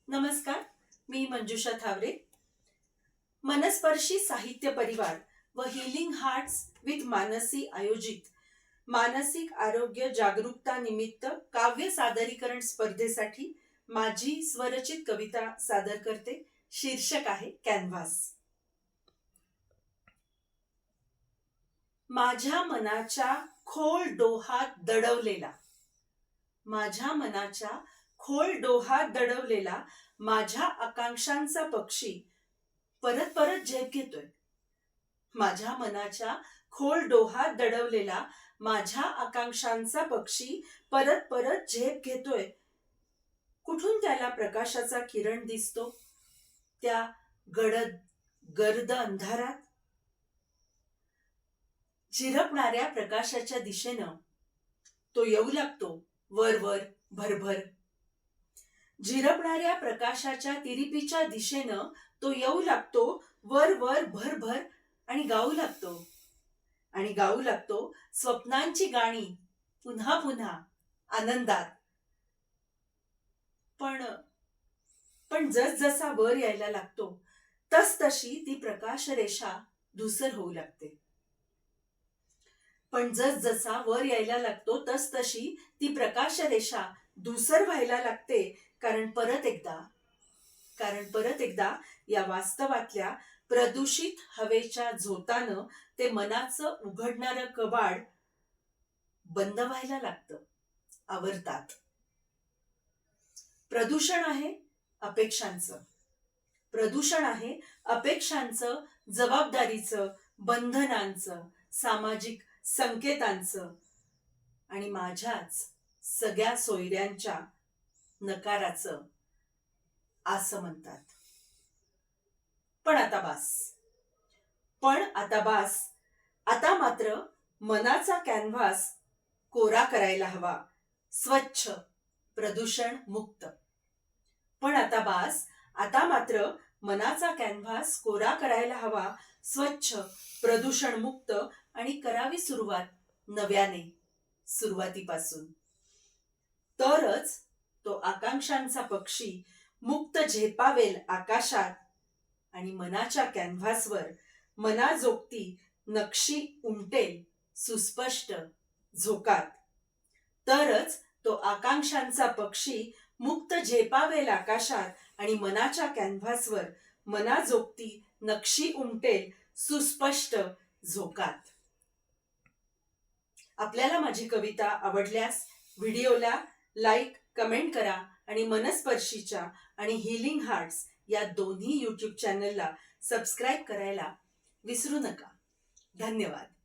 नमस्कार, मी मंजुषा थावरे. मनस्पर्शी साहित्य परिवार व हिलिंग हार्ट्स विथ मानसी आयोजित मानसिक आरोग्य जागरूकता निमित्त काव्य सादरीकरण स्पर्धेसाठी माझी स्वरचित कविता सादर करते. शीर्षक आहे कॅनव्हास. माझ्या मनाच्या खोल डोहात दडवलेला, माझ्या मनाच्या खोल डोहात दडवलेला माझ्या आकांक्षांचा पक्षी परत परत झेप घेतोय. माझ्या मनाच्या खोल डोहात दडवलेला माझ्या आकांक्षांचा पक्षी परत परत झेप घेतोय. कुठून त्याला प्रकाशाचा किरण दिसतो त्या गडद गर्द अंधारात? झिरपणाऱ्या प्रकाशाच्या दिशेनं तो येऊ लागतो वर वर भरभर. झिरपणाऱ्या प्रकाशाच्या तिरिपीच्या दिशेनं तो येऊ लागतो वर वर भरभर आणि गाऊ लागतो स्वप्नांची गाणी पुन्हा पुन्हा आनंदात. पण जसा वर यायला लागतो तशी ती प्रकाश रेषा धूसर होऊ लागते. पण जसा वर यायला लागतो तशी ती प्रकाश रेषा धूसर व्हायला लागते. कारण परत एकदा या वास्तवातल्या प्रदूषित हवेच्या झोतानं ते मनाचं उघडणारं कबाड बंद व्हायला लागतं आवर्तात. प्रदूषण आहे अपेक्षांचं, जबाबदारीचं, बंधनांचं, सामाजिक संकेतांचं आणि माझ्याच सगळ्या सोयऱ्यांच्या नकाराचं असं म्हणतात. पण आता बास. आता मात्र मनाचा कॅनव्हास कोरा करायला हवा, स्वच्छ, प्रदूषण मुक्त. पण आता बास. आता मात्र मनाचा कॅनव्हास कोरा करायला हवा, स्वच्छ, प्रदूषण मुक्त. आणि करावी सुरुवात नव्याने, सुरुवातीपासून. तरच तो आकांक्षांचा पक्षी मुक्त झेपावेल आकाशात आणि मनाच्या कॅनव्हासवर मनाजोगती नक्षी उमटेल सुस्पष्ट झोकात. तरच तो आकांक्षांचा पक्षी मुक्त झेपावेल आकाशात आणि मनाच्या कॅनव्हासवर मनाजोगती नक्षी उमटेल सुस्पष्ट झोकात. आपल्याला माझी कविता आवडल्यास व्हिडिओला लाईक, कमेंट करा आणि मनस्पर्शीच्या आणि हिलिंग हार्ट्स या दोन्ही YouTube चॅनलला सबस्क्राईब करायला विसरू नका. धन्यवाद.